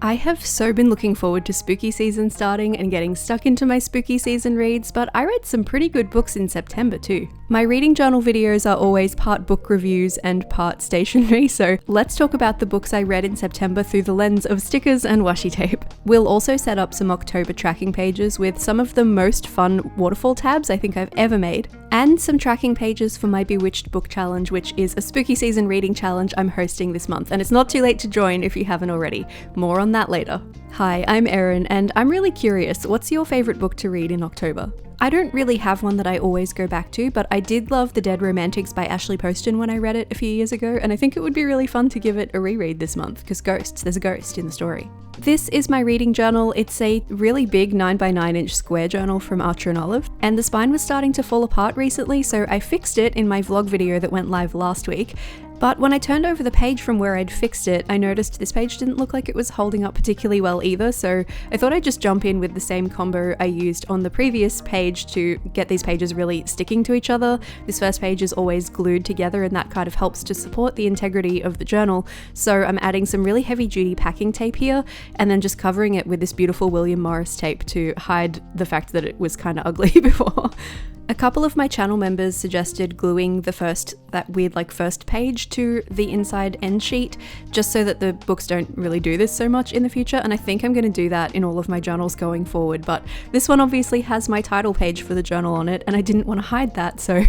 I have so been looking forward to spooky season starting and getting stuck into my spooky season reads, but I read some pretty good books in September too. My reading journal videos are always part book reviews and part stationery, so let's talk about the books I read in September through the lens of stickers and washi tape. We'll also set up some October tracking pages with some of the most fun waterfall tabs I think I've ever made, and some tracking pages for my Bewitched book challenge, which is a spooky season reading challenge I'm hosting this month, and it's not too late to join if you haven't already. More on that later. Hi, I'm Erin, and I'm really curious, what's your favourite book to read in October? I don't really have one that I always go back to, but I did love The Dead Romantics by Ashley Poston when I read it a few years ago, and I think it would be really fun to give it a reread this month, because there's a ghost in the story. This is my reading journal. It's a really big 9x9 inch square journal from Archer & Olive, and the spine was starting to fall apart recently, so I fixed it in my vlog video that went live last week. But when I turned over the page from where I'd fixed it, I noticed this page didn't look like it was holding up particularly well either, so I thought I'd just jump in with the same combo I used on the previous page to get these pages really sticking to each other. This first page is always glued together, and that kind of helps to support the integrity of the journal, so I'm adding some really heavy duty packing tape here, and then just covering it with this beautiful William Morris tape to hide the fact that it was kind of ugly before. A couple of my channel members suggested gluing that weird first page to the inside end sheet, just so that the books don't really do this so much in the future, and I think I'm going to do that in all of my journals going forward, but this one obviously has my title page for the journal on it, and I didn't want to hide that, so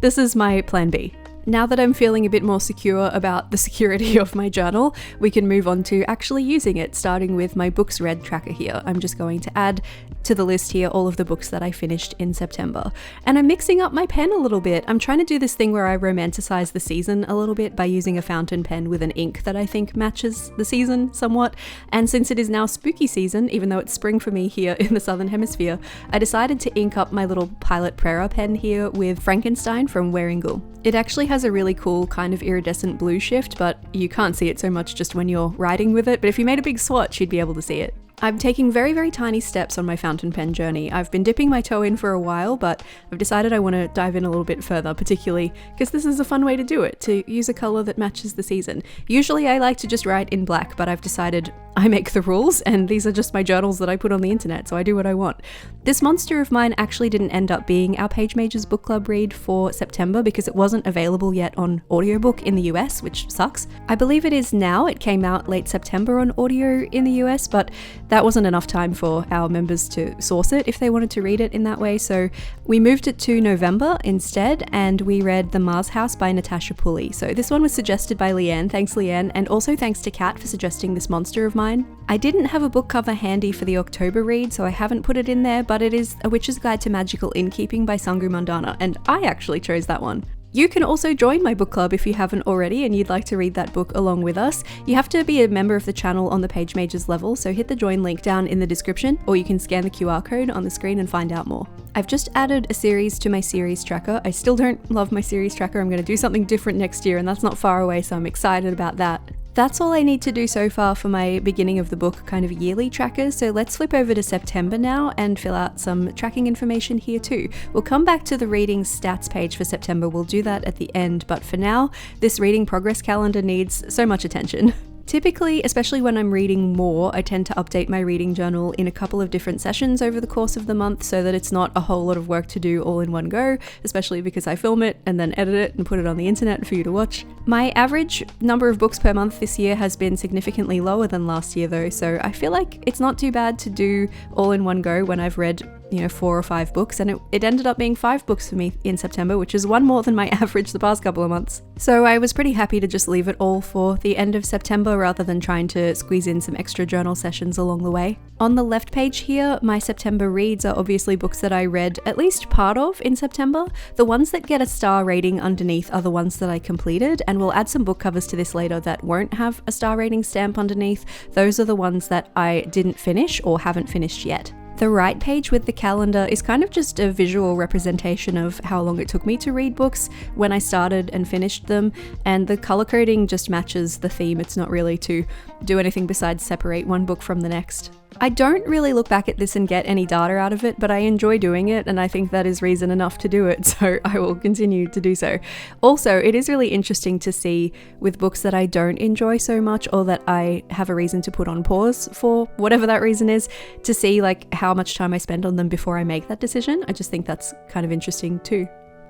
this is my plan B. Now that I'm feeling a bit more secure about the security of my journal, we can move on to actually using it, starting with my books read tracker here. I'm just going to add to the list here all of the books that I finished in September. And I'm mixing up my pen a little bit. I'm trying to do this thing where I romanticize the season a little bit by using a fountain pen with an ink that I think matches the season somewhat. And since it is now spooky season, even though it's spring for me here in the Southern Hemisphere, I decided to ink up my little Pilot Prera pen here with Frankenstein from Wearingle. It actually has a really cool kind of iridescent blue shift, but you can't see it so much just when you're writing with it, but if you made a big swatch, you'd be able to see it. I'm taking very, very tiny steps on my fountain pen journey. I've been dipping my toe in for a while, but I've decided I want to dive in a little bit further, particularly because this is a fun way to do it, to use a colour that matches the season. Usually I like to just write in black, but I've decided I make the rules, and these are just my journals that I put on the internet, so I do what I want. This monster of mine actually didn't end up being our Page Majors book club read for September because it wasn't available yet on audiobook in the US, which sucks. I believe it is now. It came out late September on audio in the US, but that wasn't enough time for our members to source it if they wanted to read it in that way, so we moved it to November instead, and we read The Mars House by Natasha Pulley. So this one was suggested by Leanne, thanks Leanne, and also thanks to Kat for suggesting this monster of mine. I didn't have a book cover handy for the October read, so I haven't put it in there, but it is A Witch's Guide to Magical Innkeeping by Sangu Mandana, and I actually chose that one. You can also join my book club if you haven't already and you'd like to read that book along with us. You have to be a member of the channel on the Page Majors level, so hit the join link down in the description, or you can scan the QR code on the screen and find out more. I've just added a series to my series tracker. I still don't love my series tracker. I'm going to do something different next year, and that's not far away, so I'm excited about that. That's all I need to do so far for my beginning of the book kind of yearly trackers, so let's flip over to September now and fill out some tracking information here too. We'll come back to the reading stats page for September, we'll do that at the end, but for now, this reading progress calendar needs so much attention. Typically, especially when I'm reading more, I tend to update my reading journal in a couple of different sessions over the course of the month so that it's not a whole lot of work to do all in one go, especially because I film it and then edit it and put it on the internet for you to watch. My average number of books per month this year has been significantly lower than last year though, so I feel like it's not too bad to do all in one go when I've read 4 or 5 books, and it ended up being 5 books for me in September, which is one more than my average the past couple of months. So I was pretty happy to just leave it all for the end of September rather than trying to squeeze in some extra journal sessions along the way. On the left page here, my September reads are obviously books that I read at least part of in September. The ones that get a star rating underneath are the ones that I completed, and we'll add some book covers to this later that won't have a star rating stamp underneath. Those are the ones that I didn't finish or haven't finished yet. The right page with the calendar is kind of just a visual representation of how long it took me to read books, when I started and finished them, and the color coding just matches the theme. It's not really too do anything besides separate one book from the next. I don't really look back at this and get any data out of it, but I enjoy doing it, and I think that is reason enough to do it, so I will continue to do so. Also, it is really interesting to see with books that I don't enjoy so much, or that I have a reason to put on pause for whatever that reason is, to see like how much time I spend on them before I make that decision. I just think that's kind of interesting too.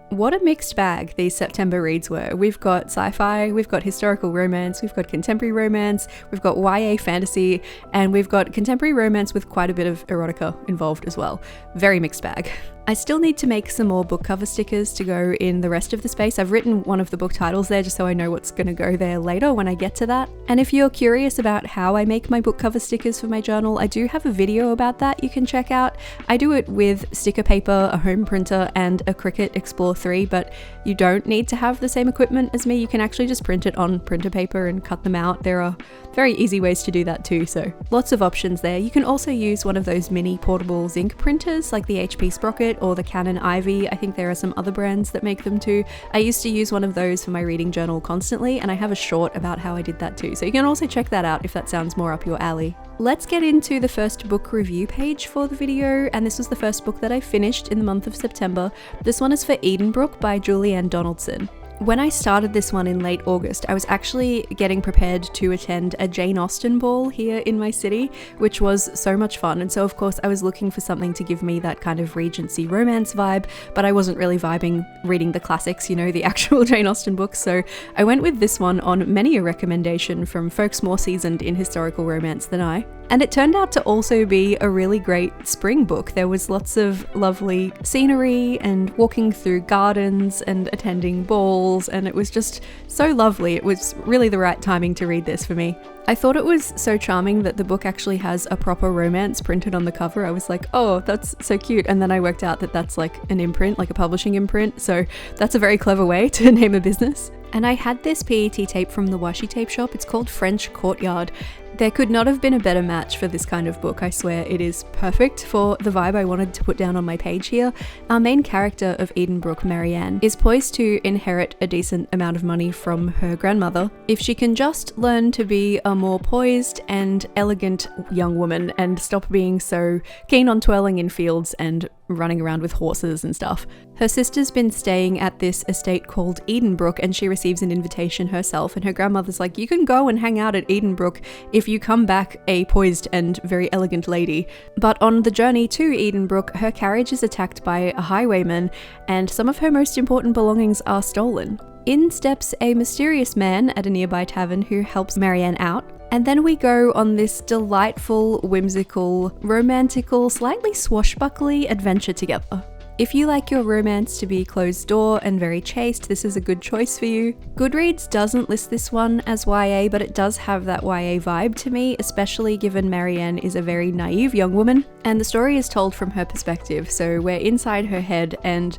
What a mixed bag these September reads were. We've got sci-fi, we've got historical romance, we've got contemporary romance, we've got YA fantasy, and we've got contemporary romance with quite a bit of erotica involved as well. Very mixed bag. I still need to make some more book cover stickers to go in the rest of the space. I've written one of the book titles there just so I know what's going to go there later when I get to that. And if you're curious about how I make my book cover stickers for my journal, I do have a video about that you can check out. I do it with sticker paper, a home printer, and a Cricut Explore 3, but you don't need to have the same equipment as me. You can actually just print it on printer paper and cut them out. There are very easy ways to do that too, so lots of options there. You can also use one of those mini portable zinc printers like the HP Sprocket or the Canon Ivy. I think there are some other brands that make them too. I used to use one of those for my reading journal constantly, and I have a short about how I did that too, so you can also check that out if that sounds more up your alley. Let's get into the first book review page for the video, and this was the first book that I finished in the month of September. This one is for Edenbrooke by Julianne Donaldson. When I started this one in late August, I was actually getting prepared to attend a Jane Austen ball here in my city, which was so much fun. And so of course I was looking for something to give me that kind of Regency romance vibe, but I wasn't really vibing reading the classics, you know, the actual Jane Austen books. So I went with this one on many a recommendation from folks more seasoned in historical romance than I. And it turned out to also be a really great spring book. There was lots of lovely scenery and walking through gardens and attending balls, and it was just so lovely. It was really the right timing to read this for me. I thought it was so charming that the book actually has a proper romance printed on the cover. I was like, oh, that's so cute. And then I worked out that that's like an imprint, like a publishing imprint. So that's a very clever way to name a business. And I had this PET tape from the washi tape shop. It's called French Courtyard. There could not have been a better match for this kind of book. I swear it is perfect for the vibe I wanted to put down on my page here. Our main character of Edenbrooke, Marianne, is poised to inherit a decent amount of money from her grandmother if she can just learn to be a more poised and elegant young woman and stop being so keen on twirling in fields and running around with horses and stuff. Her sister's been staying at this estate called Edenbrooke, and she receives an invitation herself, and her grandmother's like, you can go and hang out at Edenbrooke if you come back a poised and very elegant lady. But on the journey to Edenbrooke, her carriage is attacked by a highwayman, and some of her most important belongings are stolen. In steps a mysterious man at a nearby tavern who helps Marianne out. And then we go on this delightful, whimsical, romantical, slightly swashbuckly adventure together. If you like your romance to be closed door and very chaste, this is a good choice for you. Goodreads doesn't list this one as YA, but it does have that YA vibe to me, especially given Marianne is a very naive young woman, and the story is told from her perspective, so we're inside her head, and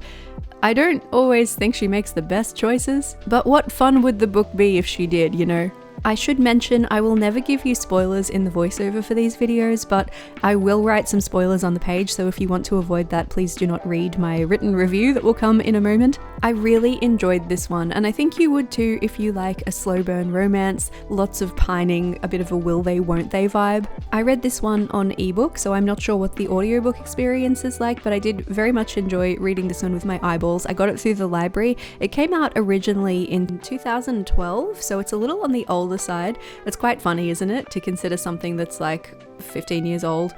I don't always think she makes the best choices, but what fun would the book be if she did, you know? I should mention I will never give you spoilers in the voiceover for these videos, but I will write some spoilers on the page, so if you want to avoid that, please do not read my written review that will come in a moment. I really enjoyed this one, and I think you would too if you like a slow burn romance, lots of pining, a bit of a will they won't they vibe. I read this one on ebook, so I'm not sure what the audiobook experience is like, but I did very much enjoy reading this one with my eyeballs. I got it through the library. It came out originally in 2012, so it's a little on the older side. It's quite funny, isn't it, to consider something that's like 15 years old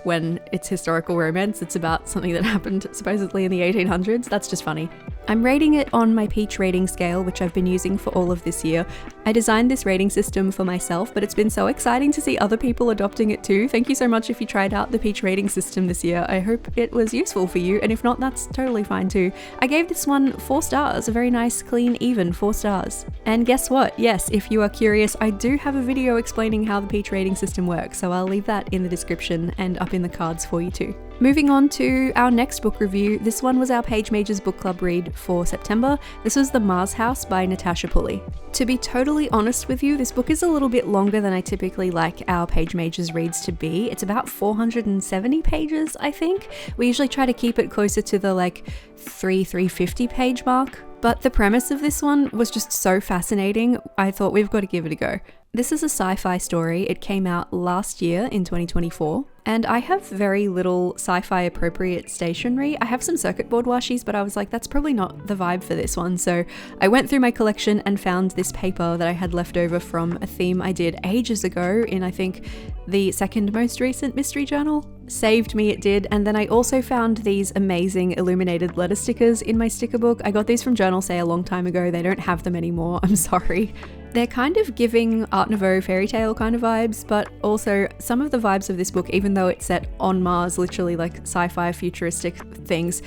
when it's historical romance. It's about something that happened supposedly in the 1800s. That's just funny. I'm rating it on my Peach rating scale, which I've been using for all of this year. I designed this rating system for myself, but it's been so exciting to see other people adopting it too. Thank you so much if you tried out the Peach rating system this year. I hope it was useful for you, and if not, that's totally fine too. I gave this one 4 stars, a very nice, clean, even 4 stars. And guess what? Yes, if you are curious, I do have a video explaining how the Peach rating system works, so I'll leave that in the description and up in the cards for you too. Moving on to our next book review, this one was our Page Majors book club read for September. This was The Mars House by Natasha Pulley. To be totally honest with you, this book is a little bit longer than I typically like our Page Majors reads to be. It's about 470 pages, I think. We usually try to keep it closer to the like 350 page mark. But the premise of this one was just so fascinating, I thought we've got to give it a go. This is a sci-fi story. It came out last year in 2024, and I have very little sci-fi appropriate stationery. I have some circuit board washies, but I was like, that's probably not the vibe for this one. So I went through my collection and found this paper that I had left over from a theme I did ages ago in, I think, the second most recent mystery journal. Saved me, it did. And then I also found these amazing illuminated letter stickers in my sticker book. I got these from Journal Say a long time ago. They don't have them anymore. I'm sorry. They're kind of giving Art Nouveau fairy tale kind of vibes, but also some of the vibes of this book, even though it's set on Mars, literally like sci-fi futuristic things,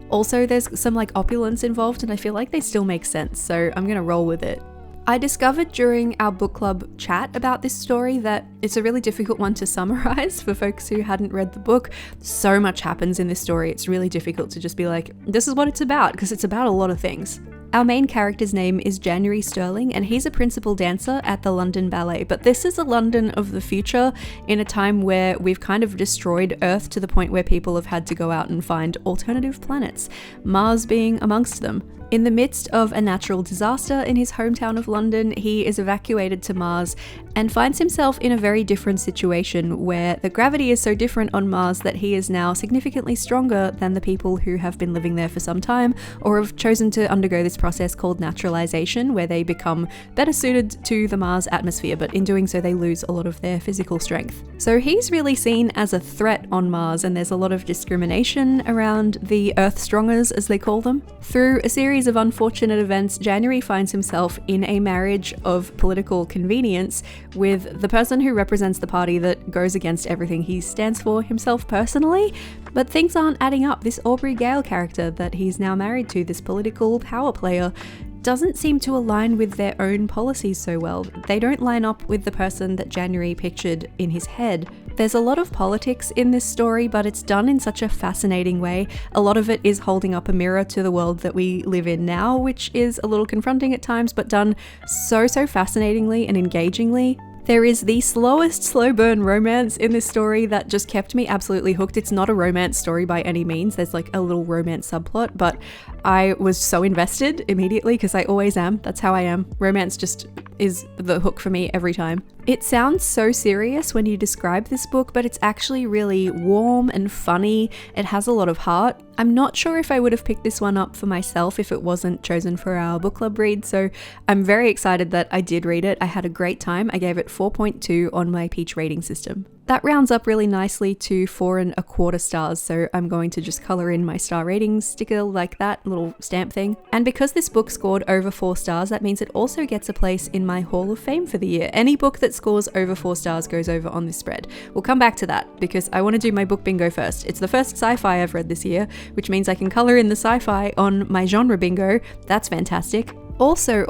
also there's some like opulence involved, and I feel like they still make sense, so I'm gonna roll with it. I discovered during our book club chat about this story that it's a really difficult one to summarize for folks who hadn't read the book. So much happens in this story, it's really difficult to just be like, this is what it's about, because it's about a lot of things. Our main character's name is January Sterling, and he's a principal dancer at the London Ballet, but this is a London of the future, in a time where we've kind of destroyed Earth to the point where people have had to go out and find alternative planets, Mars being amongst them. In the midst of a natural disaster in his hometown of London, he is evacuated to Mars and finds himself in a very different situation where the gravity is so different on Mars that he is now significantly stronger than the people who have been living there for some time or have chosen to undergo this process called naturalization, where they become better suited to the Mars atmosphere, but in doing so they lose a lot of their physical strength. So he's really seen as a threat on Mars, and there's a lot of discrimination around the Earth Strongers, as they call them. Through a series of unfortunate events, January finds himself in a marriage of political convenience with the person who represents the party that goes against everything he stands for himself personally. But things aren't adding up. This Aubrey Gale character that he's now married to, this political power player, doesn't seem to align with their own policies so well. They don't line up with the person that January pictured in his head. There's a lot of politics in this story, but it's done in such a fascinating way. A lot of it is holding up a mirror to the world that we live in now, which is a little confronting at times, but done so fascinatingly and engagingly. There is the slowest slow burn romance in this story that just kept me absolutely hooked. It's not a romance story by any means. There's like a little romance subplot, but I was so invested immediately because I always am. That's how I am. Romance just is the hook for me every time. It sounds so serious when you describe this book, but it's actually really warm and funny. It has a lot of heart. I'm not sure if I would have picked this one up for myself if it wasn't chosen for our book club read, so I'm very excited that I did read it. I had a great time. I gave it 4.2 on my Peach rating system. That rounds up really nicely to 4.25 stars, so I'm going to just colour in my star rating sticker like that, little stamp thing. And because this book scored over 4 stars, that means it also gets a place in my Hall of Fame for the year. Any book that scores over 4 stars goes over on this spread. We'll come back to that because I want to do my book bingo first. It's the first sci-fi I've read this year, which means I can colour in the sci-fi on my genre bingo. That's fantastic. Also,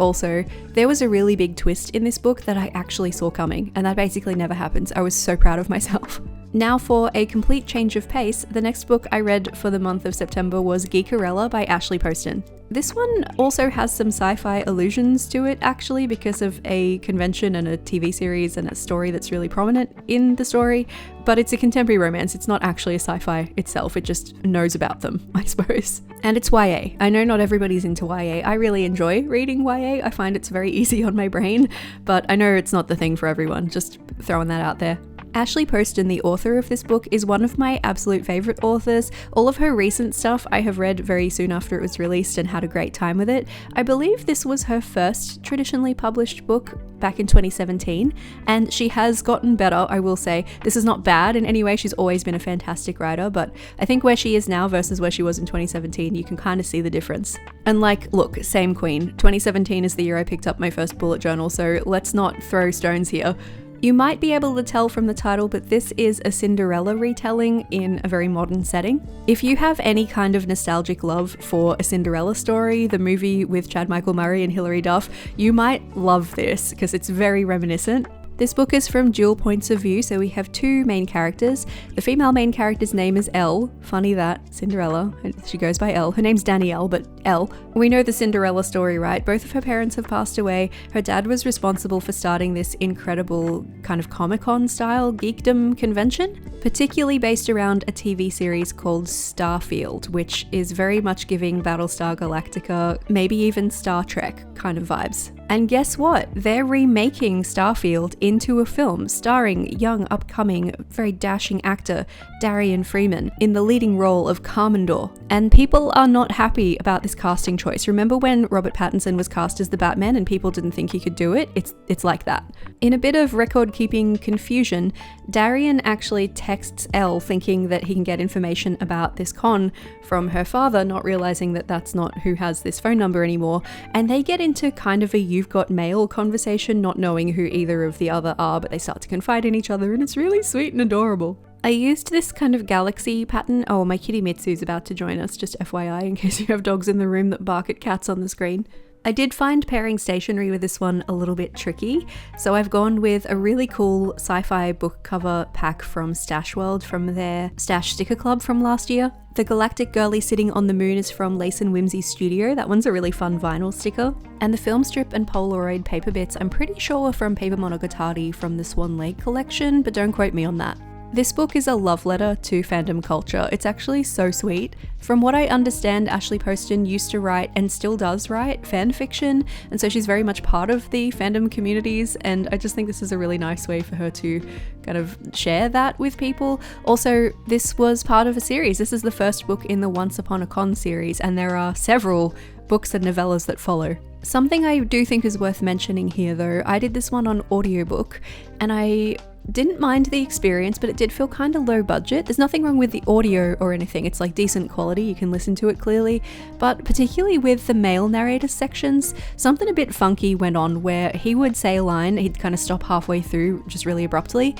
there was a really big twist in this book that I actually saw coming, and that basically never happens. I was so proud of myself. Now for a complete change of pace, the next book I read for the month of September was Geekerella by Ashley Poston. This one also has some sci-fi allusions to it actually because of a convention and a TV series and a story that's really prominent in the story, but it's a contemporary romance. It's not actually a sci-fi itself, it just knows about them, I suppose. And it's YA. I know not everybody's into YA. I really enjoy reading YA. I find it's very easy on my brain, but I know it's not the thing for everyone, just throwing that out there. Ashley Poston, the author of this book, is one of my absolute favourite authors. All of her recent stuff I have read very soon after it was released and had a great time with it. I believe this was her first traditionally published book back in 2017, and she has gotten better, I will say. This is not bad in any way, she's always been a fantastic writer, but I think where she is now versus where she was in 2017, you can kind of see the difference. And like, look, same queen. 2017 is the year I picked up my first bullet journal, so let's not throw stones here. You might be able to tell from the title, but this is a Cinderella retelling in a very modern setting. If you have any kind of nostalgic love for A Cinderella Story, the movie with Chad Michael Murray and Hilary Duff, you might love this because it's very reminiscent. This book is from dual points of view, so we have 2 main characters. The female main character's name is Elle. Funny that, Cinderella. She goes by Elle. Her name's Danielle, but Elle. We know the Cinderella story, right? Both of her parents have passed away. Her dad was responsible for starting this incredible kind of Comic-Con style geekdom convention, particularly based around a TV series called Starfield, which is very much giving Battlestar Galactica, maybe even Star Trek kind of vibes. And guess what? They're remaking Starfield into a film starring young, upcoming, very dashing actor Darian Freeman in the leading role of Carmendor. And people are not happy about this casting choice. Remember when Robert Pattinson was cast as the Batman and people didn't think he could do it? It's like that. In a bit of record-keeping confusion, Darian actually texts Elle thinking that he can get information about this con from her father, not realizing that that's not who has this phone number anymore, and they get into kind of a "you've got mail" conversation, not knowing who either of the other are, but they start to confide in each other, and it's really sweet and adorable. I used this kind of galaxy pattern. Oh, my kitty Mitsu's about to join us, just FYI, in case you have dogs in the room that bark at cats on the screen. I did find pairing stationery with this one a little bit tricky, so I've gone with a really cool sci-fi book cover pack from Stash World from their Stash Sticker Club from last year. The Galactic Girlie Sitting on the Moon is from Lace & Whimsy Studio. That one's a really fun vinyl sticker. And the film strip and Polaroid paper bits I'm pretty sure are from Paper Monogatari from the Swan Lake collection, but don't quote me on that. This book is a love letter to fandom culture. It's actually so sweet. From what I understand, Ashley Poston used to write and still does write fan fiction, and so she's very much part of the fandom communities, and I just think this is a really nice way for her to kind of share that with people. Also, this was part of a series. This is the first book in the Once Upon a Con series, and there are several books and novellas that follow. Something I do think is worth mentioning here though, I did this one on audiobook, and I didn't mind the experience, but it did feel kind of low budget. There's nothing wrong with the audio or anything, it's like decent quality, you can listen to it clearly, but particularly with the male narrator sections, something a bit funky went on where he would say a line, he'd kind of stop halfway through just really abruptly,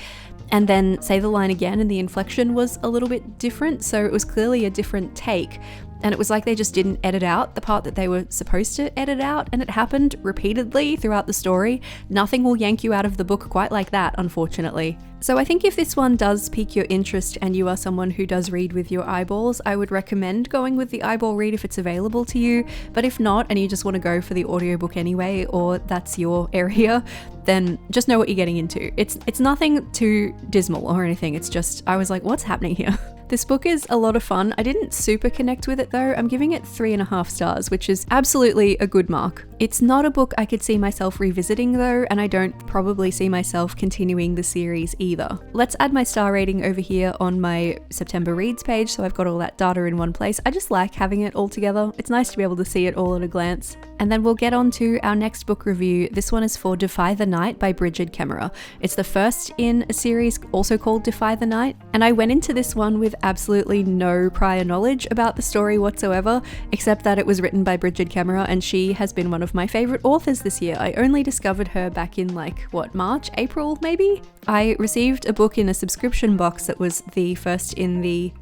and then say the line again, and the inflection was a little bit different, so it was clearly a different take. And it was like they just didn't edit out the part that they were supposed to edit out, and it happened repeatedly throughout the story. Nothing will yank you out of the book quite like that, unfortunately. So I think if this one does pique your interest and you are someone who does read with your eyeballs, I would recommend going with the eyeball read if it's available to you. But if not, and you just want to go for the audiobook anyway, or that's your area, then just know what you're getting into. It's nothing too dismal or anything, it's just, I was like, what's happening here? This book is a lot of fun. I didn't super connect with it though. I'm giving it 3.5 stars, which is absolutely a good mark. It's not a book I could see myself revisiting though, and I don't probably see myself continuing the series either. Let's add my star rating over here on my September reads page, so I've got all that data in one place. I just like having it all together. It's nice to be able to see it all at a glance. And then we'll get on to our next book review. This one is for Defy the Night by Brigid Kemmerer. It's the first in a series also called Defy the Night, and I went into this one with absolutely no prior knowledge about the story whatsoever, except that it was written by Brigid Kemmerer, and she has been one of my favourite authors this year. I only discovered her back in March, April maybe? I received a book in a subscription box that was the first in the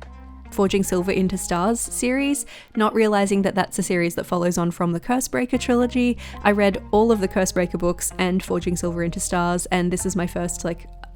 Forging Silver into Stars series, not realizing that that's a series that follows on from the Cursebreaker trilogy. I read all of the Cursebreaker books and Forging Silver into Stars, and this is my first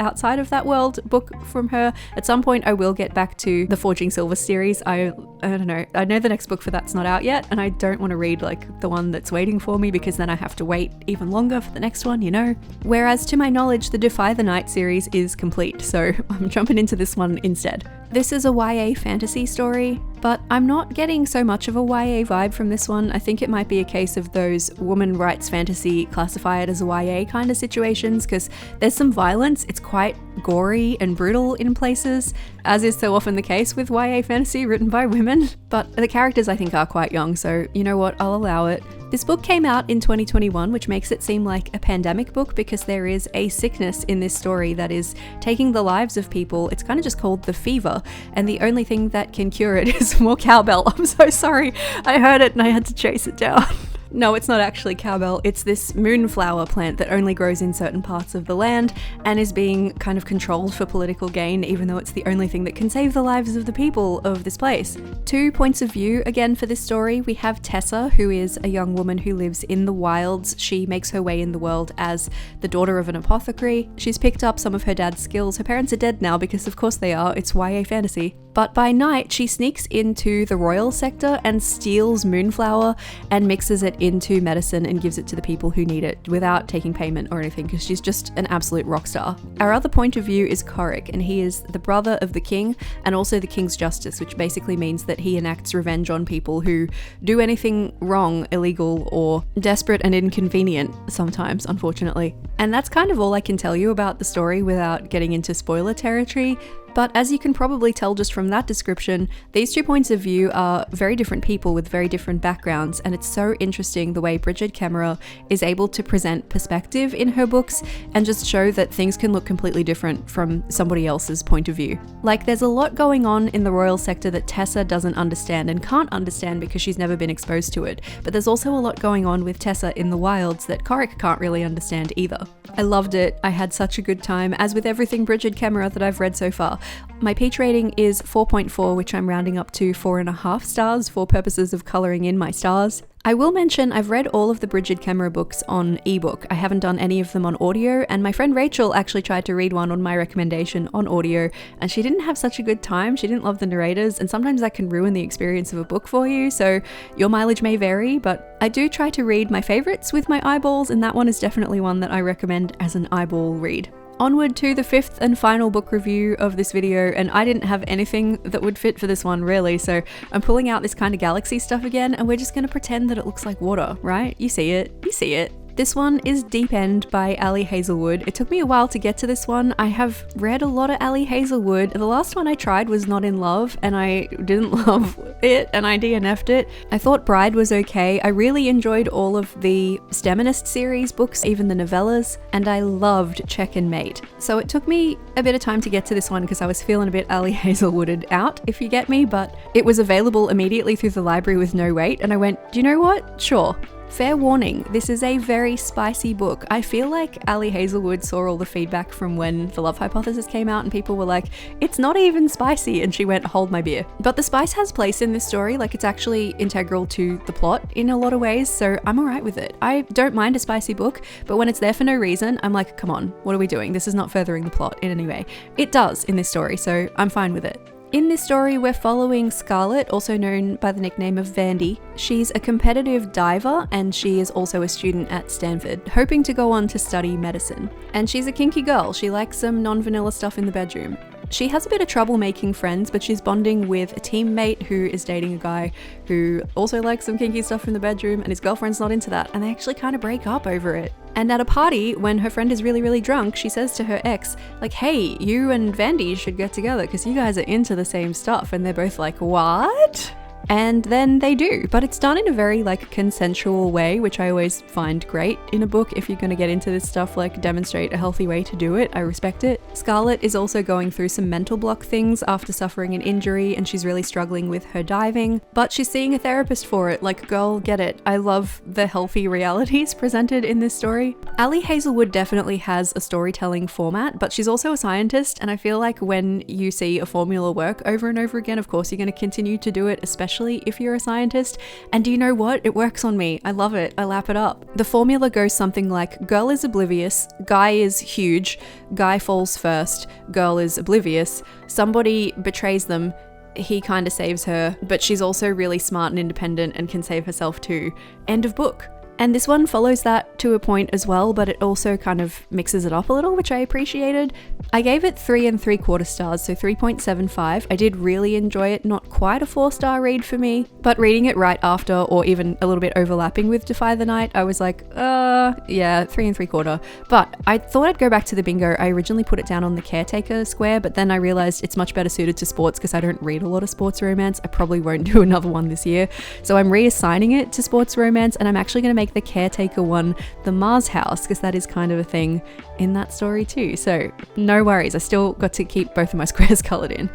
outside of that world book from her. At some point I will get back to the Forging Silver series. I don't know, I know the next book for that's not out yet, and I don't want to read the one that's waiting for me, because then I have to wait even longer for the next one, you know? Whereas to my knowledge the Defy the Night series is complete, so I'm jumping into this one instead. This is a YA fantasy story, but I'm not getting so much of a YA vibe from this one. I think it might be a case of those woman rights fantasy classify it as a YA kind of situations, because there's some violence, it's quite gory and brutal in places, as is so often the case with YA fantasy written by women, but the characters I think are quite young, so you know what, I'll allow it. This book came out in 2021, which makes it seem like a pandemic book because there is a sickness in this story that is taking the lives of people. It's kind of just called the fever, and the only thing that can cure it is more cowbell. I'm so sorry. I heard it and I had to chase it down. No, it's not actually cowbell, it's this moonflower plant that only grows in certain parts of the land and is being kind of controlled for political gain, even though it's the only thing that can save the lives of the people of this place. 2 points of view again for this story. We have Tessa, who is a young woman who lives in the wilds. She makes her way in the world as the daughter of an apothecary. She's picked up some of her dad's skills. Her parents are dead now because of course they are, it's YA fantasy. But by night, she sneaks into the royal sector and steals moonflower and mixes it into medicine and gives it to the people who need it without taking payment or anything, because she's just an absolute rock star. Our other point of view is Corrick, and he is the brother of the king and also the king's justice, which basically means that he enacts revenge on people who do anything wrong, illegal, or desperate and inconvenient sometimes, unfortunately. And that's kind of all I can tell you about the story without getting into spoiler territory. But as you can probably tell just from that description, these two points of view are very different people with very different backgrounds, and it's so interesting the way Brigid Kemmerer is able to present perspective in her books and just show that things can look completely different from somebody else's point of view. Like, there's a lot going on in the royal sector that Tessa doesn't understand and can't understand because she's never been exposed to it, but there's also a lot going on with Tessa in the wilds that Corrick can't really understand either. I loved it. I had such a good time, as with everything Brigid Kemmerer that I've read so far. My peach rating is 4.4, which I'm rounding up to 4.5 stars for purposes of colouring in my stars. I will mention I've read all of the Brigid Kemmerer books on ebook. I haven't done any of them on audio, and my friend Rachel actually tried to read one on my recommendation on audio, and she didn't have such a good time. She didn't love the narrators, and sometimes that can ruin the experience of a book for you, so your mileage may vary, but I do try to read my favourites with my eyeballs, and that one is definitely one that I recommend as an eyeball read. Onward to the fifth and final book review of this video, and I didn't have anything that would fit for this one really, so I'm pulling out this kind of galaxy stuff again, and we're just going to pretend that it looks like water, right? You see it. You see it. This one is Deep End by Ali Hazelwood. It took me a while to get to this one. I have read a lot of Ali Hazelwood. The last one I tried was Not in Love, and I didn't love it, and I DNF'd it. I thought Bride was okay. I really enjoyed all of the Steminist series books, even the novellas, and I loved Check and Mate. So it took me a bit of time to get to this one because I was feeling a bit Ali Hazelwooded out, if you get me, but it was available immediately through the library with no wait, and I went, do you know what? Sure. Fair warning, this is a very spicy book. I feel like Ali Hazelwood saw all the feedback from when The Love Hypothesis came out and people were like, it's not even spicy, and she went, hold my beer. But the spice has place in this story, like it's actually integral to the plot in a lot of ways, so I'm alright with it. I don't mind a spicy book, but when it's there for no reason, I'm like, come on, what are we doing? This is not furthering the plot in any way. It does in this story, so I'm fine with it. In this story, we're following Scarlett, also known by the nickname of Vandy. She's a competitive diver, and she is also a student at Stanford, hoping to go on to study medicine. And she's a kinky girl. She likes some non-vanilla stuff in the bedroom. She has a bit of trouble making friends, but she's bonding with a teammate who is dating a guy who also likes some kinky stuff in the bedroom, and his girlfriend's not into that, and they actually kind of break up over it. And at a party, when her friend is really, really drunk, she says to her ex, like, hey, you and Vandy should get together because you guys are into the same stuff. And they're both like, what? And then they do, but it's done in a very like consensual way, which I always find great in a book. If you're going to get into this stuff, like demonstrate a healthy way to do it. I respect it. Scarlett is also going through some mental block things after suffering an injury, and she's really struggling with her diving, but she's seeing a therapist for it. Like, girl, get it. I love the healthy realities presented in this story. Ali Hazelwood definitely has a storytelling format, but she's also a scientist, and I feel like when you see a formula work over and over again, of course you're going to continue to do it, especially if you're a scientist. And do you know what? It works on me. I love it. I lap it up. The formula goes something like, girl is oblivious, guy is huge, guy falls first, girl is oblivious, somebody betrays them, he kind of saves her, but she's also really smart and independent and can save herself too. End of book. And this one follows that to a point as well, but it also kind of mixes it up a little, which I appreciated. I gave it 3 3/4 stars, so 3.75. I did really enjoy it, not quite a 4-star read for me, but reading it right after, or even a little bit overlapping with Defy the Night, I was like, yeah, 3 3/4. But I thought I'd go back to the bingo. I originally put it down on the caretaker square, but then I realized it's much better suited to sports because I don't read a lot of sports romance. I probably won't do another one this year. So I'm reassigning it to sports romance, and I'm actually going to make the caretaker one the Mars house, because that is kind of a thing in that story too. So no worries, I still got to keep both of my squares coloured in.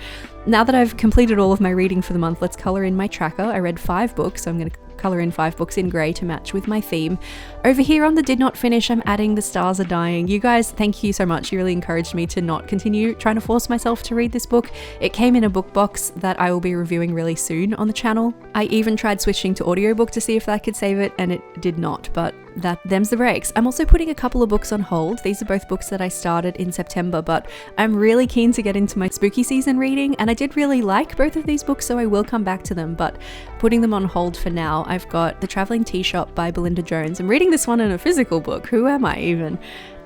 Now that I've completed all of my reading for the month, let's colour in my tracker. I read 5 books, so I'm going to colour in 5 books in grey to match with my theme. Over here on the Did Not Finish, I'm adding The Stars Are Dying. You guys, thank you so much. You really encouraged me to not continue trying to force myself to read this book. It came in a book box that I will be reviewing really soon on the channel. I even tried switching to audiobook to see if that could save it, and it did not, but them's the breaks. I'm also putting a couple of books on hold. These are both books that I started in September, but I'm really keen to get into my spooky season reading, and I did really like both of these books, so I will come back to them, but putting them on hold for now. I've got The Traveling Tea Shop by Belinda Jones. I'm reading this one in a physical book. Who am I even?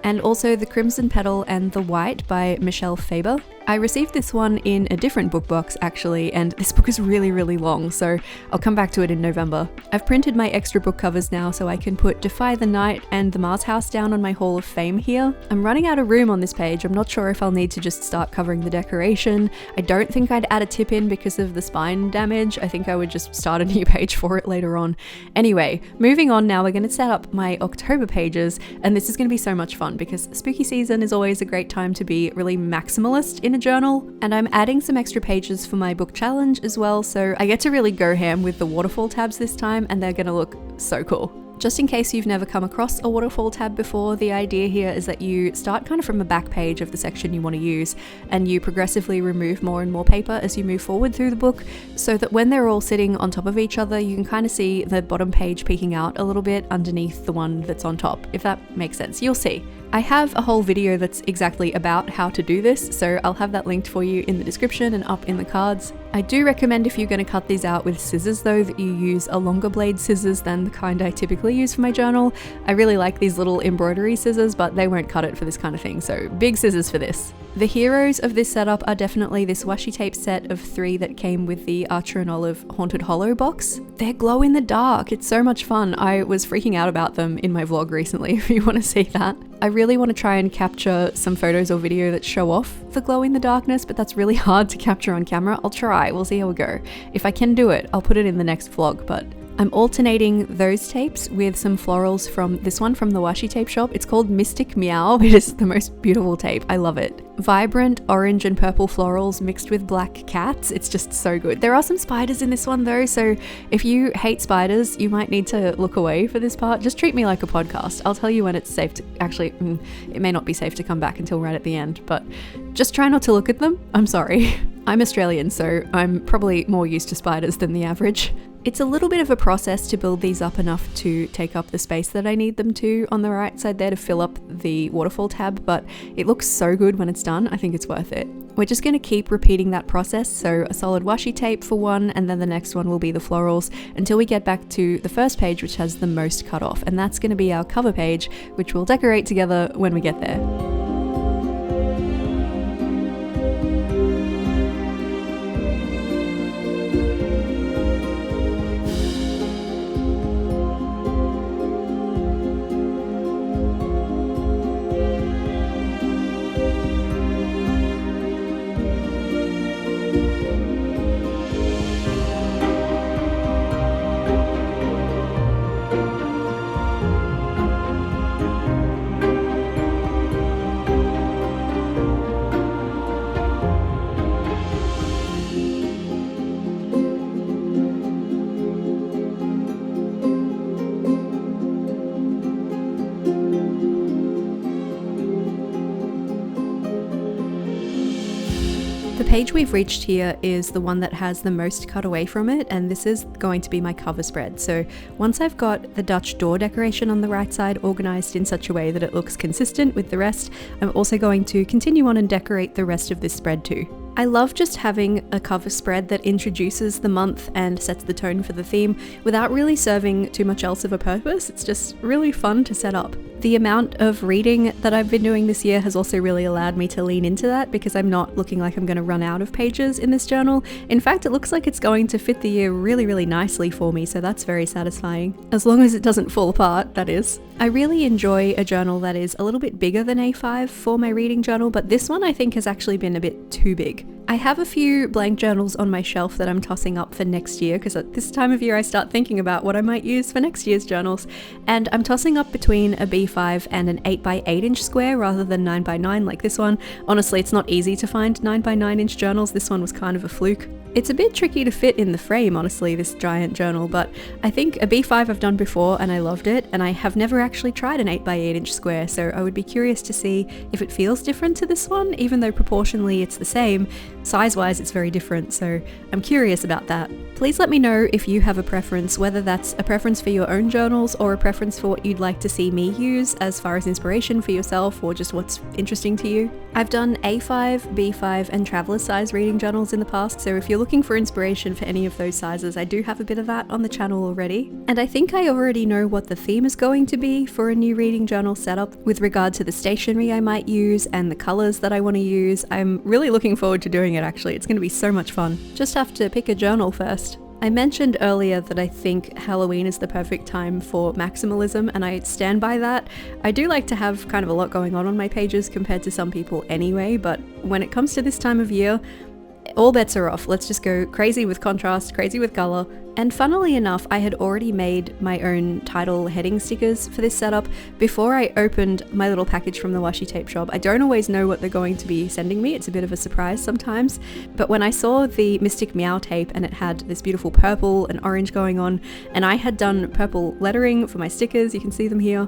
And also The Crimson Petal and the White by Michelle Faber. I received this one in a different book box actually, and this book is really, really long, so I'll come back to it in November. I've printed my extra book covers now so I can put Defy the Night and The Mars House down on my Hall of Fame here. I'm running out of room on this page. I'm not sure if I'll need to just start covering the decoration. I don't think I'd add a tip in because of the spine damage. I think I would just start a new page for it later on. Anyway, moving on now, we're going to set up my October pages, and this is going to be so much fun because spooky season is always a great time to be really maximalist in a journal, and I'm adding some extra pages for my book challenge as well, so I get to really go ham with the waterfall tabs this time, and they're gonna look so cool. Just in case you've never come across a waterfall tab before, the idea here is that you start kind of from the back page of the section you want to use, and you progressively remove more and more paper as you move forward through the book, so that when they're all sitting on top of each other, you can kind of see the bottom page peeking out a little bit underneath the one that's on top, if that makes sense. You'll see. I have a whole video that's exactly about how to do this, so I'll have that linked for you in the description and up in the cards. I do recommend if you're going to cut these out with scissors though, that you use a longer blade scissors than the kind I typically use for my journal. I really like these little embroidery scissors, but they won't cut it for this kind of thing, so big scissors for this. The heroes of this setup are definitely this washi tape set of 3 that came with the Archer and Olive Haunted Hollow box. They're glow in the dark. It's so much fun. I was freaking out about them in my vlog recently, if you want to see that. I really want to try and capture some photos or video that show off the glow in the darkness, but that's really hard to capture on camera. I'll try. We'll see how we go. If I can do it, I'll put it in the next vlog, but I'm alternating those tapes with some florals from this one from the washi tape shop. It's called Mystic Meow. It is the most beautiful tape. I love it. Vibrant orange and purple florals mixed with black cats. It's just so good. There are some spiders in this one though, so if you hate spiders, you might need to look away for this part. Just treat me like a podcast. I'll tell you when it's safe to, actually, it may not be safe to come back until right at the end, but just try not to look at them. I'm sorry. I'm Australian, so I'm probably more used to spiders than the average. It's a little bit of a process to build these up enough to take up the space that I need them to on the right side there to fill up the waterfall tab, but it looks so good when it's done. I think it's worth it. We're just going to keep repeating that process, so a solid washi tape for one, and then the next one will be the florals until we get back to the first page, which has the most cut off, and that's going to be our cover page, which we'll decorate together when we get there. The page we've reached here is the one that has the most cut away from it, and this is going to be my cover spread. So once I've got the Dutch door decoration on the right side organized in such a way that it looks consistent with the rest, I'm also going to continue on and decorate the rest of this spread too. I love just having a cover spread that introduces the month and sets the tone for the theme without really serving too much else of a purpose. It's just really fun to set up. The amount of reading that I've been doing this year has also really allowed me to lean into that because I'm not looking like I'm going to run out of pages in this journal. In fact, it looks like it's going to fit the year really, really nicely for me, so that's very satisfying. As long as it doesn't fall apart, that is. I really enjoy a journal that is a little bit bigger than A5 for my reading journal, but this one I think has actually been a bit too big. I have a few blank journals on my shelf that I'm tossing up for next year because at this time of year I start thinking about what I might use for next year's journals, and I'm tossing up between a B5 and an 8x8 inch square rather than 9x9 like this one. Honestly, it's not easy to find 9x9 inch journals. This one was kind of a fluke. It's a bit tricky to fit in the frame, honestly, this giant journal, but I think a B5 I've done before and I loved it, and I have never actually tried an 8x8 inch square, so I would be curious to see if it feels different to this one, even though proportionally it's the same. size-wise it's very different, so I'm curious about that. Please let me know if you have a preference, whether that's a preference for your own journals or a preference for what you'd like to see me use as far as inspiration for yourself or just what's interesting to you. I've done A5, B5 and traveler size reading journals in the past, so if you're looking for inspiration for any of those sizes, I do have a bit of that on the channel already. And I think I already know what the theme is going to be for a new reading journal setup with regard to the stationery I might use and the colours that I want to use. I'm really looking forward to doing it actually, it's going to be so much fun. Just have to pick a journal first. I mentioned earlier that I think Halloween is the perfect time for maximalism, and I stand by that. I do like to have kind of a lot going on my pages compared to some people anyway, but when it comes to this time of year, all bets are off. Let's just go crazy with contrast, crazy with colour. And funnily enough, I had already made my own title heading stickers for this setup before I opened my little package from the washi tape shop. I don't always know what they're going to be sending me, it's a bit of a surprise sometimes, but when I saw the Mystic Meow tape and it had this beautiful purple and orange going on, and I had done purple lettering for my stickers, you can see them here,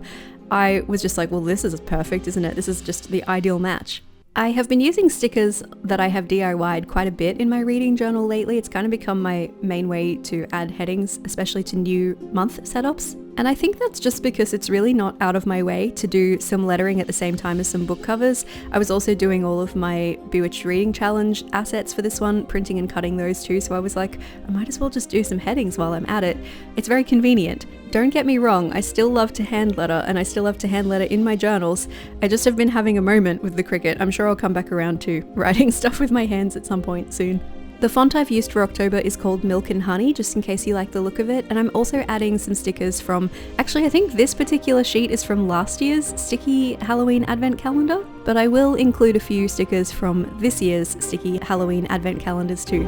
I was just like, well, this is perfect, isn't it? This is just the ideal match. I have been using stickers that I have DIY'd quite a bit in my reading journal lately. It's kind of become my main way to add headings, especially to new month setups. And I think that's just because it's really not out of my way to do some lettering at the same time as some book covers. I was also doing all of my Bewitched Reading Challenge assets for this one, printing and cutting those too, so I was like, I might as well just do some headings while I'm at it. It's very convenient. Don't get me wrong, I still love to hand letter, and I still love to hand letter in my journals. I just have been having a moment with the Cricut. I'm sure I'll come back around to writing stuff with my hands at some point soon. The font I've used for October is called Milk and Honey, just in case you like the look of it, and I'm also adding some stickers from, actually I think this particular sheet is from last year's Sticky Halloween Advent Calendar, but I will include a few stickers from this year's Sticky Halloween Advent Calendars too.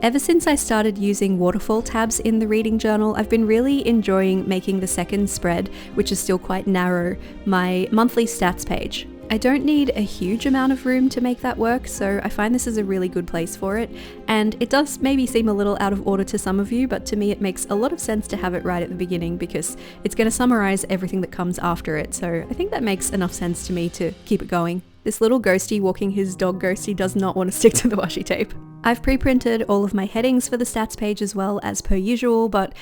Ever since I started using waterfall tabs in the reading journal, I've been really enjoying making the second spread, which is still quite narrow, my monthly stats page. I don't need a huge amount of room to make that work, so I find this is a really good place for it, and it does maybe seem a little out of order to some of you, but to me it makes a lot of sense to have it right at the beginning because it's going to summarize everything that comes after it, so I think that makes enough sense to me to keep it going. This little ghosty walking his dog ghosty does not want to stick to the washi tape. I've pre-printed all of my headings for the stats page as well as per usual, but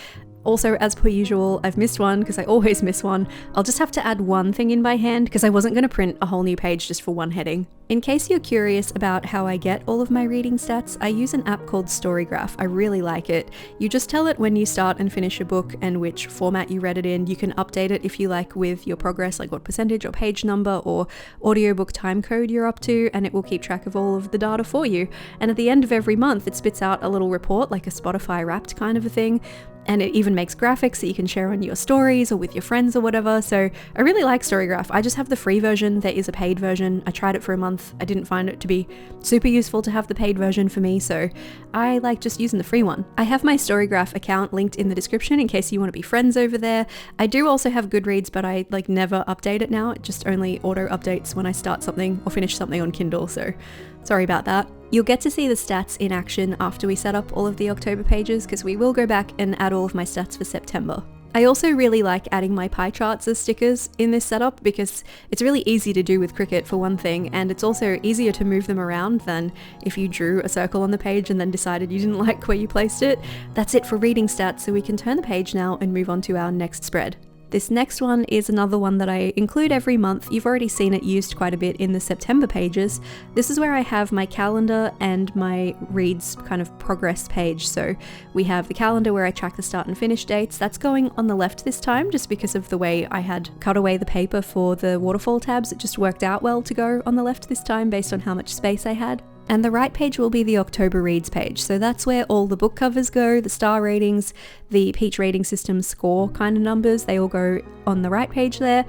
also as per usual, I've missed one because I always miss one. I'll just have to add one thing in by hand because I wasn't going to print a whole new page just for one heading. In case you're curious about how I get all of my reading stats, I use an app called Storygraph. I really like it. You just tell it when you start and finish a book and which format you read it in. You can update it if you like with your progress, like what percentage or page number or audiobook time code you're up to, and it will keep track of all of the data for you. And at the end of every month, it spits out a little report, like a Spotify Wrapped kind of a thing. And it even makes graphics that you can share on your stories or with your friends or whatever. So I really like Storygraph. I just have the free version. There is a paid version. I tried it for a month. I didn't find it to be super useful to have the paid version for me, so I like just using the free one. I have my Storygraph account linked in the description in case you want to be friends over there. I do also have Goodreads, but I never update it now. It just only auto updates when I start something or finish something on Kindle, so sorry about that. You'll get to see the stats in action after we set up all of the October pages because we will go back and add all of my stats for September. I also really like adding my pie charts as stickers in this setup because it's really easy to do with Cricut for one thing, and it's also easier to move them around than if you drew a circle on the page and then decided you didn't like where you placed it. That's it for reading stats, so we can turn the page now and move on to our next spread. This next one is another one that I include every month. You've already seen it used quite a bit in the September pages. This is where I have my calendar and my reads kind of progress page. So we have the calendar where I track the start and finish dates. That's going on the left this time just because of the way I had cut away the paper for the waterfall tabs. It just worked out well to go on the left this time based on how much space I had. And the right page will be the October Reads page. So that's where all the book covers go, the star ratings, the Peach rating system score kind of numbers, they all go on the right page there.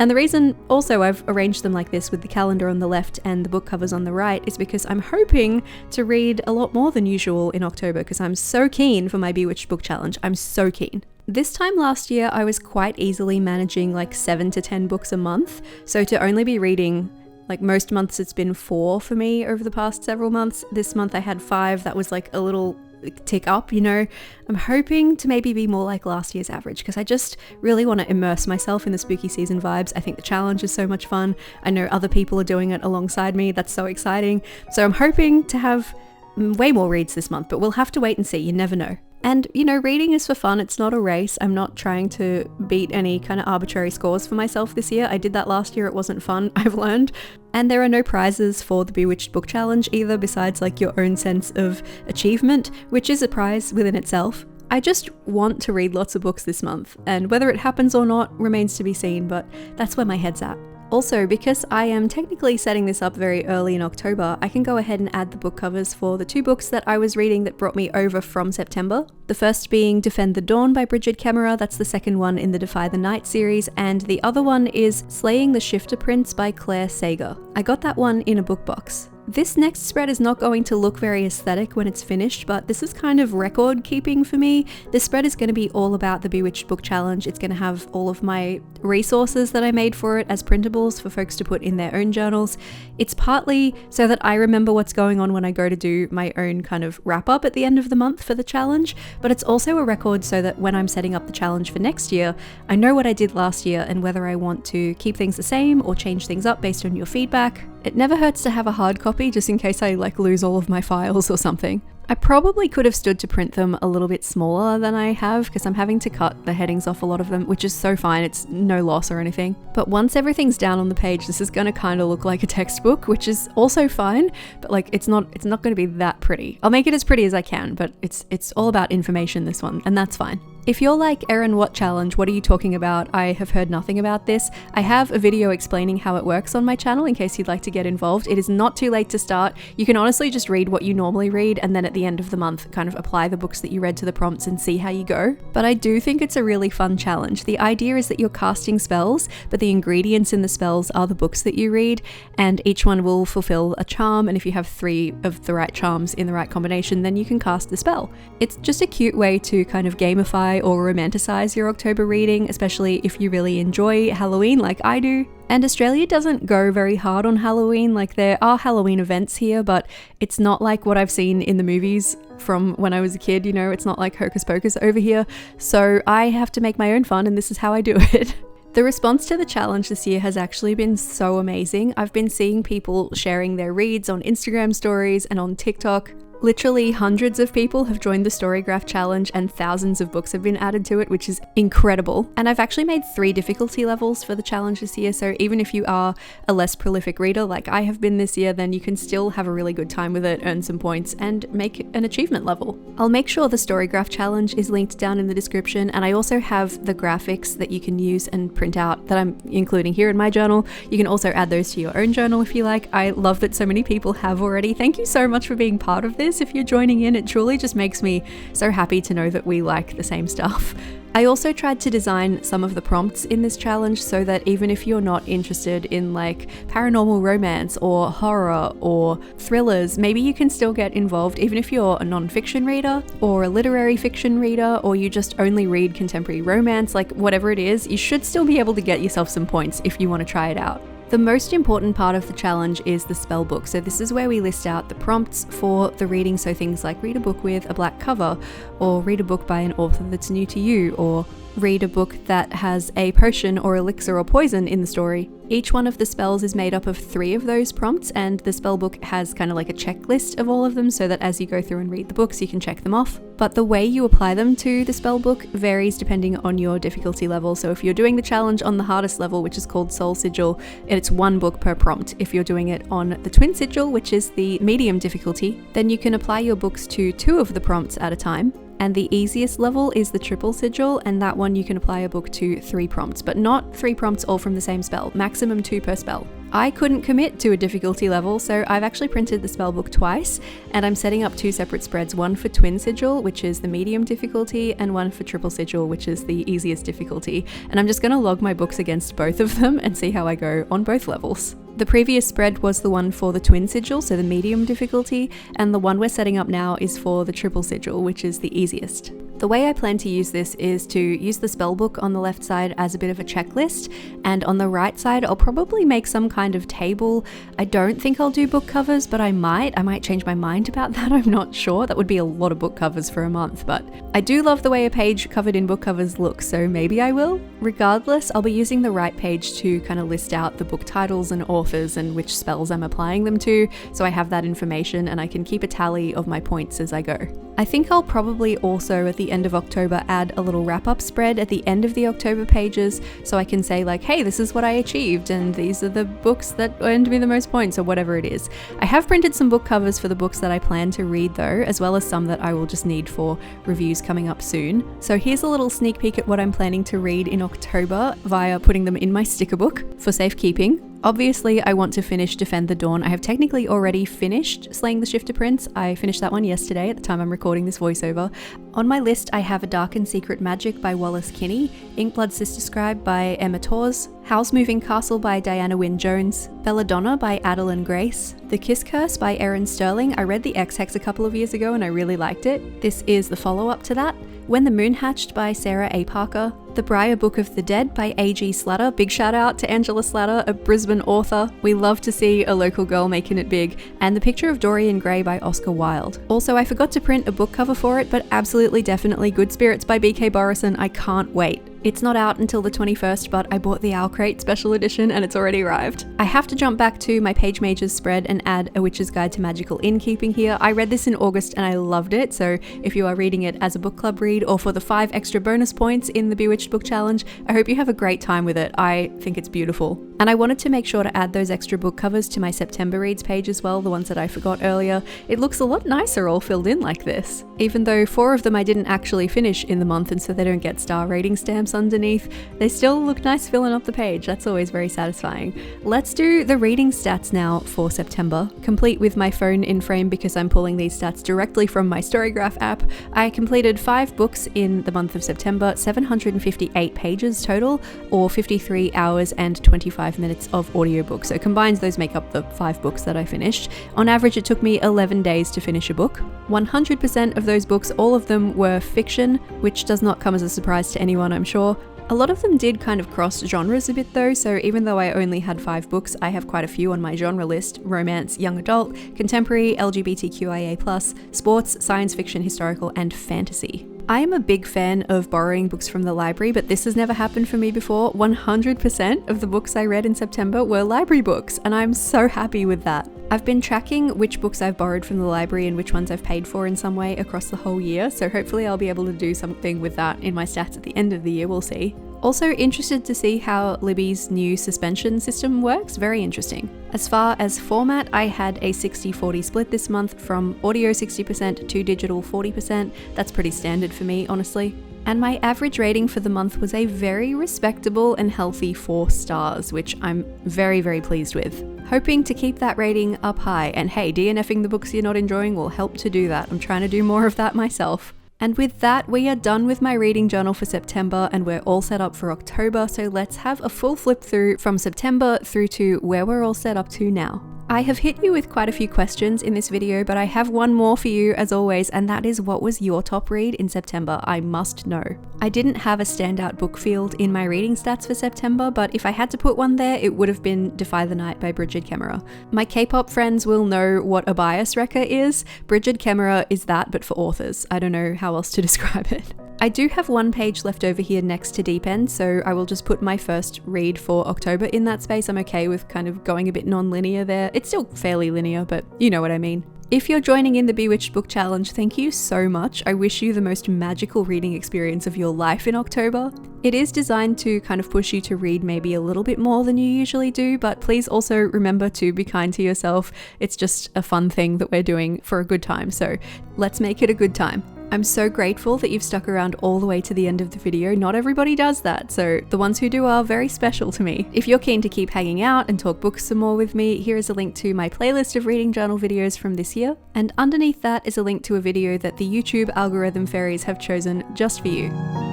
And the reason also I've arranged them like this with the calendar on the left and the book covers on the right is because I'm hoping to read a lot more than usual in October because I'm so keen for my Bewitched Book Challenge. I'm so keen. This time last year, I was quite easily managing like 7 to 10 books a month. So to only be reading, like most months it's been 4 for me over the past several months. This month I had 5. That was like a little tick up, you know. I'm hoping to maybe be more like last year's average because I just really want to immerse myself in the spooky season vibes. I think the challenge is so much fun. I know other people are doing it alongside me. That's so exciting. So I'm hoping to have way more reads this month, but we'll have to wait and see. You never know. And, you know, reading is for fun. It's not a race. I'm not trying to beat any kind of arbitrary scores for myself this year. I did that last year. It wasn't fun, I've learned. And there are no prizes for the Bewitched Book Challenge either, besides like your own sense of achievement, which is a prize within itself. I just want to read lots of books this month, and whether it happens or not remains to be seen, but that's where my head's at. Also, because I am technically setting this up very early in October, I can go ahead and add the book covers for the 2 books that I was reading that brought me over from September. The first being Defend the Dawn by Brigid Kemmerer, that's the second one in the Defy the Night series, and the other one is Slaying the Shifter Prince by Claire Sager. I got that one in a book box. This next spread is not going to look very aesthetic when it's finished, but this is kind of record keeping for me. This spread is going to be all about the Bewitched Book Challenge. It's going to have all of my resources that I made for it as printables for folks to put in their own journals. It's partly so that I remember what's going on when I go to do my own kind of wrap up at the end of the month for the challenge, but it's also a record so that when I'm setting up the challenge for next year, I know what I did last year and whether I want to keep things the same or change things up based on your feedback. It never hurts to have a hard copy just in case I like lose all of my files or something. I probably could have stood to print them a little bit smaller than I have because I'm having to cut the headings off a lot of them, which is so fine, it's no loss or anything. But once everything's down on the page, this is going to kind of look like a textbook, which is also fine, but like it's not going to be that pretty. I'll make it as pretty as I can, but it's all about information, this one, and that's fine. If you're like, Erin, what challenge? What are you talking about? I have heard nothing about this. I have a video explaining how it works on my channel in case you'd like to get involved. It is not too late to start. You can honestly just read what you normally read and then at the end of the month kind of apply the books that you read to the prompts and see how you go. But I do think it's a really fun challenge. The idea is that you're casting spells, but the ingredients in the spells are the books that you read, and each one will fulfill a charm, and if you have 3 of the right charms in the right combination, then you can cast the spell. It's just a cute way to kind of gamify or romanticize your October reading, especially if you really enjoy Halloween like I do. And Australia doesn't go very hard on Halloween. Like, there are Halloween events here, but it's not like what I've seen in the movies from when I was a kid, you know, it's not like Hocus Pocus over here. So I have to make my own fun, and this is how I do it. The response to the challenge this year has actually been so amazing. I've been seeing people sharing their reads on Instagram stories and on TikTok. Literally hundreds of people have joined the Storygraph challenge and thousands of books have been added to it, which is incredible. And I've actually made 3 difficulty levels for the challenge this year, so even if you are a less prolific reader like I have been this year, then you can still have a really good time with it, earn some points, and make an achievement level. I'll make sure the Storygraph challenge is linked down in the description, and I also have the graphics that you can use and print out that I'm including here in my journal. You can also add those to your own journal if you like. I love that so many people have already. Thank you so much for being part of this. If you're joining in, it truly just makes me so happy to know that we like the same stuff. I also tried to design some of the prompts in this challenge so that even if you're not interested in like paranormal romance or horror or thrillers, maybe you can still get involved even if you're a non-fiction reader or a literary fiction reader, or you just only read contemporary romance, like whatever it is, you should still be able to get yourself some points if you want to try it out. The most important part of the challenge is the spellbook. So this is where we list out the prompts for the reading. So things like read a book with a black cover, or read a book by an author that's new to you, or read a book that has a potion or elixir or poison in the story. Each one of the spells is made up of 3 of those prompts, and the spellbook has kind of like a checklist of all of them so that as you go through and read the books, you can check them off. But the way you apply them to the spellbook varies depending on your difficulty level. So if you're doing the challenge on the hardest level, which is called Soul Sigil, it's 1 book per prompt. If you're doing it on the Twin Sigil, which is the medium difficulty, then you can apply your books to 2 of the prompts at a time. And the easiest level is the triple sigil, and that one you can apply a book to 3 prompts, but not 3 prompts all from the same spell, maximum 2 per spell. I couldn't commit to a difficulty level, so I've actually printed the spellbook twice, and I'm setting up 2 separate spreads, one for twin sigil, which is the medium difficulty, and one for triple sigil, which is the easiest difficulty. And I'm just going to log my books against both of them and see how I go on both levels. The previous spread was the one for the twin sigil, so the medium difficulty, and the one we're setting up now is for the triple sigil, which is the easiest. The way I plan to use this is to use the spellbook on the left side as a bit of a checklist, and on the right side I'll probably make some kind of table. I don't think I'll do book covers, but I might change my mind about that, I'm not sure. That would be a lot of book covers for a month, but I do love the way a page covered in book covers looks, so maybe I will. Regardless, I'll be using the right page to kind of list out the book titles and authors and which spells I'm applying them to, so I have that information and I can keep a tally of my points as I go. I think I'll probably also at the end of October add a little wrap-up spread at the end of the October pages, so I can say like, hey, this is what I achieved and these are the books that earned me the most points, or whatever it is. I have printed some book covers for the books that I plan to read though, as well as some that I will just need for reviews coming up soon. So here's a little sneak peek at what I'm planning to read in October via putting them in my sticker book for safekeeping. Obviously, I want to finish Defend the Dawn. I have technically already finished Slaying the Shifter Prince. I finished that one yesterday at the time I'm recording this voiceover. On my list, I have A Dark and Secret Magic by Wallace Kinney, Inkblood Sister Scribe by Emma Torres, House Moving Castle by Diana Wynne Jones, Belladonna by Adeline Grace, The Kiss Curse by Erin Sterling. I read the X-Hex a couple of years ago and I really liked it. This is the follow-up to that. When the Moon Hatched by Sarah A. Parker, The Briar Book of the Dead by A.G. Slatter. Big shout out to Angela Slatter, a Brisbane author. We love to see a local girl making it big. And The Picture of Dorian Gray by Oscar Wilde. Also, I forgot to print a book cover for it, but absolutely definitely Good Spirits by B.K. Borison. I can't wait. It's not out until the 21st, but I bought the Owl Crate special edition and it's already arrived. I have to jump back to my Page Mages spread and add A Witch's Guide to Magical Innkeeping here. I read this in August and I loved it, so if you are reading it as a book club read or for the 5 extra bonus points in the Bewitched Book Challenge, I hope you have a great time with it. I think it's beautiful. And I wanted to make sure to add those extra book covers to my September reads page as well, the ones that I forgot earlier. It looks a lot nicer all filled in like this. Even though 4 of them I didn't actually finish in the month and so they don't get star rating stamps underneath, they still look nice filling up the page. That's always very satisfying. Let's do the reading stats now for September, complete with my phone in frame because I'm pulling these stats directly from my Storygraph app. I completed 5 books in the month of September, 758 pages total, or 53 hours and 25 minutes of audiobook. So combined, those make up the 5 books that I finished. On average, it took me 11 days to finish a book. 100% of those books, all of them were fiction, which does not come as a surprise to anyone, I'm sure. A lot of them did kind of cross genres a bit though, so even though I only had 5 books, I have quite a few on my genre list: romance, young adult, contemporary, LGBTQIA+, sports, science fiction, historical, and fantasy. I am a big fan of borrowing books from the library, but this has never happened for me before. 100% of the books I read in September were library books, and I'm so happy with that. I've been tracking which books I've borrowed from the library and which ones I've paid for in some way across the whole year, so hopefully I'll be able to do something with that in my stats at the end of the year, we'll see. Also interested to see how Libby's new suspension system works, very interesting. As far as format, I had a 60-40 split this month from audio 60% to digital 40%. That's pretty standard for me, honestly. And my average rating for the month was a very respectable and healthy 4 stars, which I'm very, very pleased with. Hoping to keep that rating up high, and hey, DNFing the books you're not enjoying will help to do that. I'm trying to do more of that myself. And with that, we are done with my reading journal for September and we're all set up for October, so let's have a full flip through from September through to where we're all set up to now. I have hit you with quite a few questions in this video, but I have one more for you as always, and that is, what was your top read in September? I must know. I didn't have a standout book field in my reading stats for September, but if I had to put one there, it would have been Defy the Night by Brigid Kemmerer. My K-pop friends will know what a bias wrecker is. Brigid Kemmerer is that, but for authors. I don't know how else to describe it. I do have one page left over here next to Deep End, so I will just put my first read for October in that space. I'm okay with kind of going a bit non-linear there. It's still fairly linear, but you know what I mean. If you're joining in the Bewitched Book Challenge, thank you so much. I wish you the most magical reading experience of your life in October. It is designed to kind of push you to read maybe a little bit more than you usually do, but please also remember to be kind to yourself. It's just a fun thing that we're doing for a good time, so let's make it a good time. I'm so grateful that you've stuck around all the way to the end of the video. Not everybody does that, so the ones who do are very special to me. If you're keen to keep hanging out and talk books some more with me, here is a link to my playlist of reading journal videos from this year, and underneath that is a link to a video that the YouTube algorithm fairies have chosen just for you.